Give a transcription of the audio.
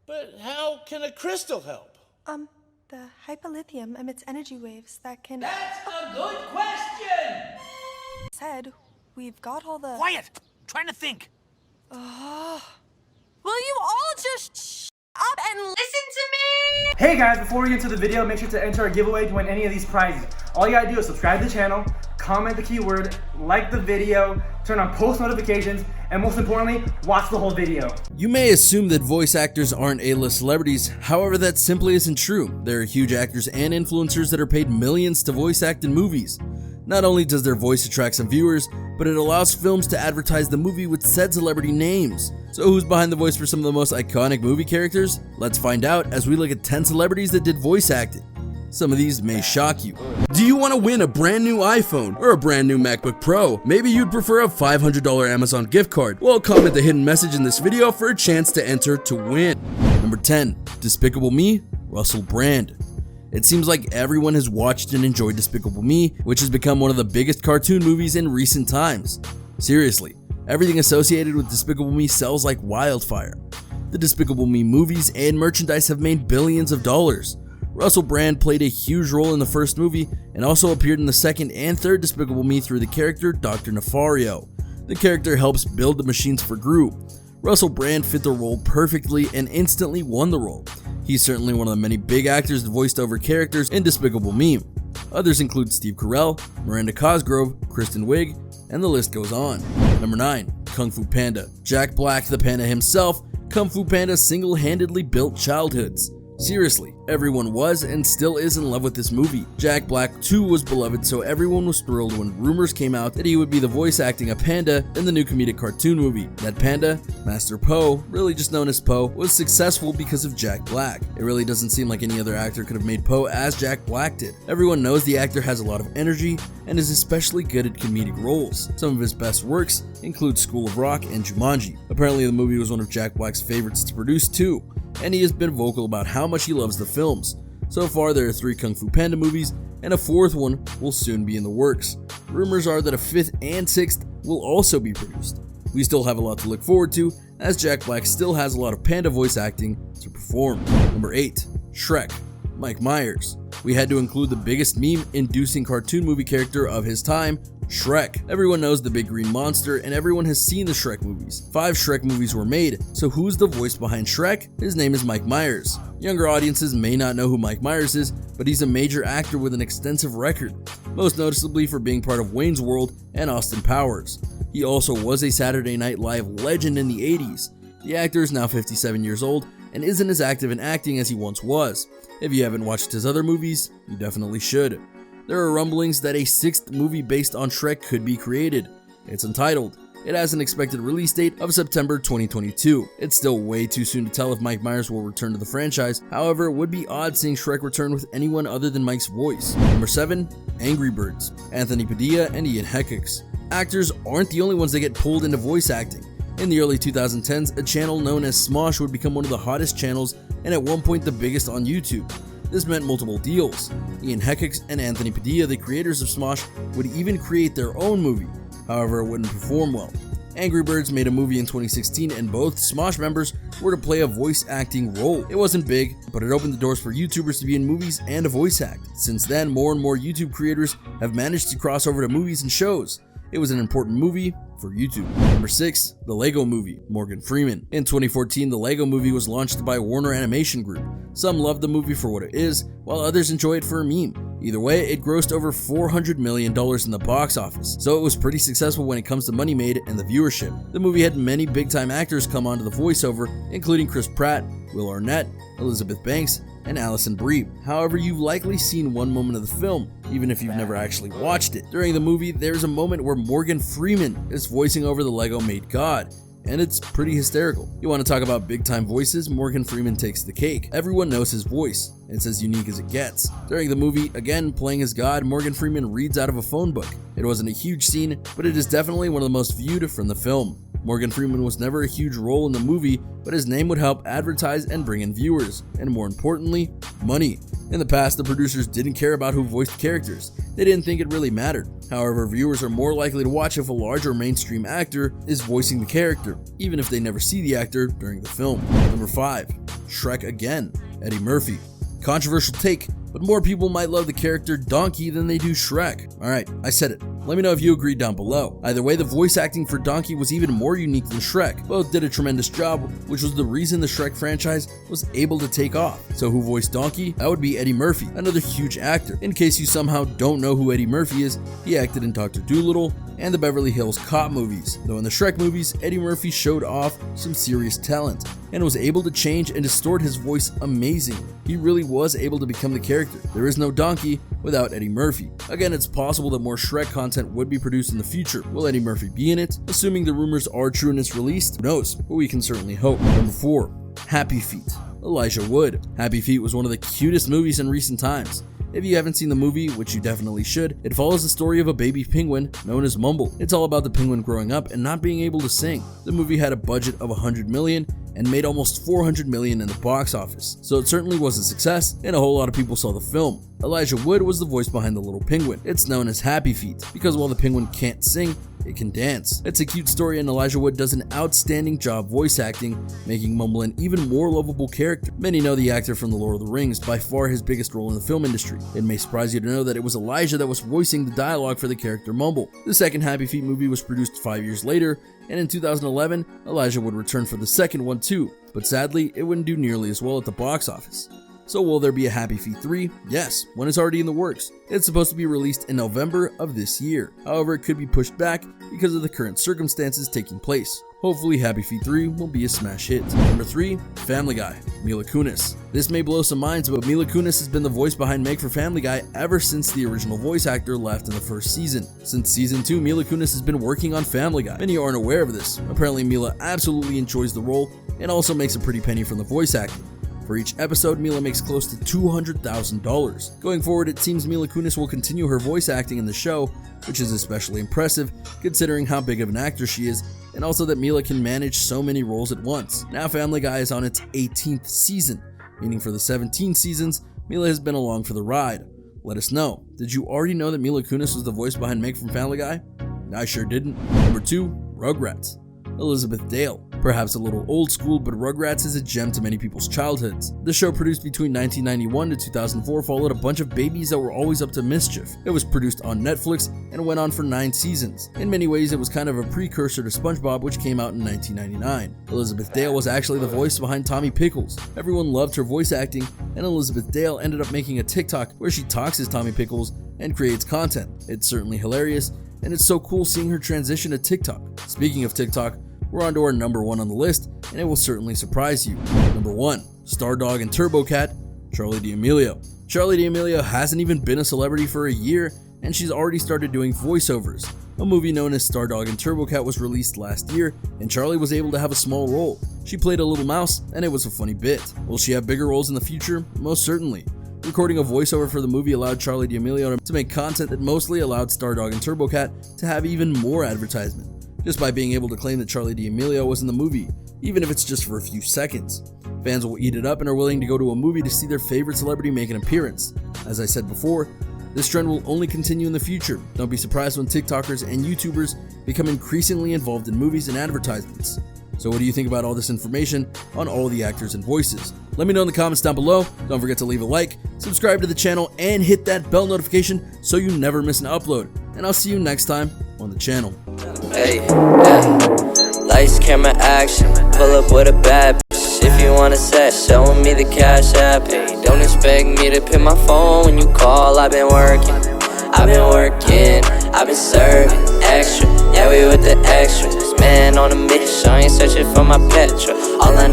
But how can a crystal help? The hyperlithium emits energy waves that can... That's a good question! Said, we've got all the... Quiet! I'm trying to think. Will you all just shut up and listen to me? Hey guys, before we get into the video, make sure to enter our giveaway to win any of these prizes. All you gotta do is subscribe to the channel, comment the keyword, like the video, turn on post notifications, and most importantly, watch the whole video. You may assume that voice actors aren't A-list celebrities, however that simply isn't true. There are huge actors and influencers that are paid millions to voice act in movies. Not only does their voice attract some viewers, but it allows films to advertise the movie with said celebrity names. So who's behind the voice for some of the most iconic movie characters? Let's find out as we look at 10 celebrities that did voice acting. Some of these may shock you. Do you want to win a brand new iPhone or a brand new MacBook Pro? Maybe you'd prefer a $500 Amazon gift card. Well, comment the hidden message in this video for a chance to enter to win. Number 10, Despicable Me, Russell Brand. It seems like everyone has watched and enjoyed Despicable Me, which has become one of the biggest cartoon movies in recent times. Seriously, everything associated with Despicable Me sells like wildfire. The Despicable Me movies and merchandise have made billions of dollars. Russell Brand played a huge role in the first movie and also appeared in the second and third Despicable Me through the character Dr. Nefario. The character helps build the machines for Gru. Russell Brand fit the role perfectly and instantly won the role. He's certainly one of the many big actors that voiced over characters in Despicable Me. Others include Steve Carell, Miranda Cosgrove, Kristen Wiig, and the list goes on. Number 9, Kung Fu Panda. Jack Black, the panda himself, Kung Fu Panda single-handedly built childhoods. Seriously, everyone was and still is in love with this movie. Jack Black too was beloved, so everyone was thrilled when rumors came out that he would be the voice acting a panda in the new comedic cartoon movie. That panda, Master Po, really just known as Po, was successful because of Jack Black. It really doesn't seem like any other actor could have made Po as Jack Black did. Everyone knows the actor has a lot of energy and is especially good at comedic roles. Some of his best works include School of Rock and Jumanji. Apparently the movie was one of Jack Black's favorites to produce too, and he has been vocal about how much he loves the films. So far there are 3 Kung Fu Panda movies, and a 4th one will soon be in the works. Rumors are that a 5th and 6th will also be produced. We still have a lot to look forward to, as Jack Black still has a lot of panda voice acting to perform. Number 8, Shrek, Mike Myers. We had to include the biggest meme-inducing cartoon movie character of his time, Shrek. Everyone knows the big green monster, and everyone has seen the Shrek movies. 5 Shrek movies were made, so who's the voice behind Shrek? His name is Mike Myers. Younger audiences may not know who Mike Myers is, but he's a major actor with an extensive record, most noticeably for being part of Wayne's World and Austin Powers. He also was a Saturday Night Live legend in the 80s. The actor is now 57 years old and isn't as active in acting as he once was. If you haven't watched his other movies, you definitely should. There are rumblings that a 6th movie based on Shrek could be created. It's untitled. It has an expected release date of September 2022. It's still way too soon to tell if Mike Myers will return to the franchise, however it would be odd seeing Shrek return with anyone other than Mike's voice. Number 7, Angry Birds, Anthony Padilla and Ian Heckax. Actors aren't the only ones that get pulled into voice acting. In the early 2010s, a channel known as Smosh would become one of the hottest channels and at one point the biggest on YouTube. This meant multiple deals. Ian Heckax and Anthony Padilla, the creators of Smosh, would even create their own movie. However, it wouldn't perform well. Angry Birds made a movie in 2016 and both Smosh members were to play a voice acting role. It wasn't big, but it opened the doors for YouTubers to be in movies and a voice act. Since then, more and more YouTube creators have managed to cross over to movies and shows. It was an important movie for YouTube. Number 6, The Lego Movie, Morgan Freeman. In 2014, The Lego Movie was launched by Warner Animation Group. Some love the movie for what it is, while others enjoy it for a meme. Either way, it grossed over $400 million in the box office, so it was pretty successful when it comes to money made and the viewership. The movie had many big-time actors come onto the voiceover, including Chris Pratt, Will Arnett, Elizabeth Banks, and Alison Brie. However, you've likely seen one moment of the film, even if you've never actually watched it. During the movie, there's a moment where Morgan Freeman is voicing over the Lego Made God, and it's pretty hysterical. You want to talk about big time voices? Morgan Freeman takes the cake. Everyone knows his voice. It's as unique as it gets. During the movie, again playing as God, Morgan Freeman reads out of a phone book. It wasn't a huge scene, but it is definitely one of the most viewed from the film. Morgan Freeman was never a huge role in the movie, but his name would help advertise and bring in viewers, and more importantly, money. In the past, the producers didn't care about who voiced characters. They didn't think it really mattered. However, viewers are more likely to watch if a larger mainstream actor is voicing the character, even if they never see the actor during the film. Number 5. Shrek again. Eddie Murphy. Controversial take, but more people might love the character Donkey than they do Shrek. Alright, I said it. Let me know if you agree down below. Either way, the voice acting for Donkey was even more unique than Shrek. Both did a tremendous job, which was the reason the Shrek franchise was able to take off. So who voiced Donkey? That would be Eddie Murphy, another huge actor. In case you somehow don't know who Eddie Murphy is, he acted in Dr. Dolittle and the Beverly Hills Cop movies. Though in the Shrek movies, Eddie Murphy showed off some serious talent and was able to change and distort his voice amazingly. He really was able to become the character. There is no Donkey without Eddie Murphy. Again, it's possible that more Shrek content would be produced in the future. Will Eddie Murphy be in it? Assuming the rumors are true and it's released, who knows, but we can certainly hope. Number 4. Happy Feet. Elijah Wood. Happy Feet was one of the cutest movies in recent times. If you haven't seen the movie, which you definitely should, it follows the story of a baby penguin known as Mumble. It's all about the penguin growing up and not being able to sing. The movie had a budget of $100 million and made almost $400 million in the box office, so it certainly was a success and a whole lot of people saw the film. Elijah Wood was the voice behind the little penguin. It's known as Happy Feet because while the penguin can't sing, it can dance. It's a cute story and Elijah Wood does an outstanding job voice acting, making Mumble an even more lovable character. Many know the actor from The Lord of the Rings, by far his biggest role in the film industry. It may surprise you to know that it was Elijah that was voicing the dialogue for the character Mumble. The second Happy Feet movie was produced 5 years later, and in 2011, Elijah Wood returned for the second one too, but sadly, it wouldn't do nearly as well at the box office. So will there be a Happy Feet 3? Yes, one is already in the works. It's supposed to be released in November of this year. However, it could be pushed back because of the current circumstances taking place. Hopefully, Happy Feet 3 will be a smash hit. Number 3, Family Guy. Mila Kunis. This may blow some minds, but Mila Kunis has been the voice behind Meg for Family Guy ever since the original voice actor left in the first season. Since season 2, Mila Kunis has been working on Family Guy. Many aren't aware of this. Apparently, Mila absolutely enjoys the role and also makes a pretty penny from the voice acting. For each episode, Mila makes close to $200,000. Going forward, it seems Mila Kunis will continue her voice acting in the show, which is especially impressive considering how big of an actor she is, and also that Mila can manage so many roles at once. Now Family Guy is on its 18th season, meaning for the 17 seasons, Mila has been along for the ride. Let us know, did you already know that Mila Kunis was the voice behind Meg from Family Guy? I sure didn't. Number 2, Rugrats. Elizabeth Dale. Perhaps a little old school, but Rugrats is a gem to many people's childhoods. The show, produced between 1991 to 2004, followed a bunch of babies that were always up to mischief. It was produced on Netflix and went on for 9 seasons. In many ways, it was kind of a precursor to SpongeBob, which came out in 1999. Elizabeth Dale was actually the voice behind Tommy Pickles. Everyone loved her voice acting, and Elizabeth Dale ended up making a TikTok where she talks as Tommy Pickles and creates content. It's certainly hilarious, and it's so cool seeing her transition to TikTok. Speaking of TikTok, we're on to our number 1 on the list, and it will certainly surprise you. Number 1, Stardog and Turbo Cat, Charli D'Amelio. Charli D'Amelio hasn't even been a celebrity for a year, and she's already started doing voiceovers. A movie known as Stardog and Turbo Cat was released last year, and Charli was able to have a small role. She played a little mouse, and it was a funny bit. Will she have bigger roles in the future? Most certainly. Recording a voiceover for the movie allowed Charli D'Amelio to make content that mostly allowed Stardog and Turbo Cat to have even more advertisement, just by being able to claim that Charli D'Amelio was in the movie, even if it's just for a few seconds. Fans will eat it up and are willing to go to a movie to see their favorite celebrity make an appearance. As I said before, this trend will only continue in the future. Don't be surprised when TikTokers and YouTubers become increasingly involved in movies and advertisements. So what do you think about all this information on all the actors and voices? Let me know in the comments down below. Don't forget to leave a like, subscribe to the channel, and hit that bell notification so you never miss an upload. And I'll see you next time on the channel. Hey, lights, camera, action. Pull up with a bad bitch. If you want a set, showing me the cash app. Hey, don't expect me to pick my phone when you call. I've been working, I've been serving extra. Yeah, we with the extras. Man on a mission, I ain't searching for my petrol. All I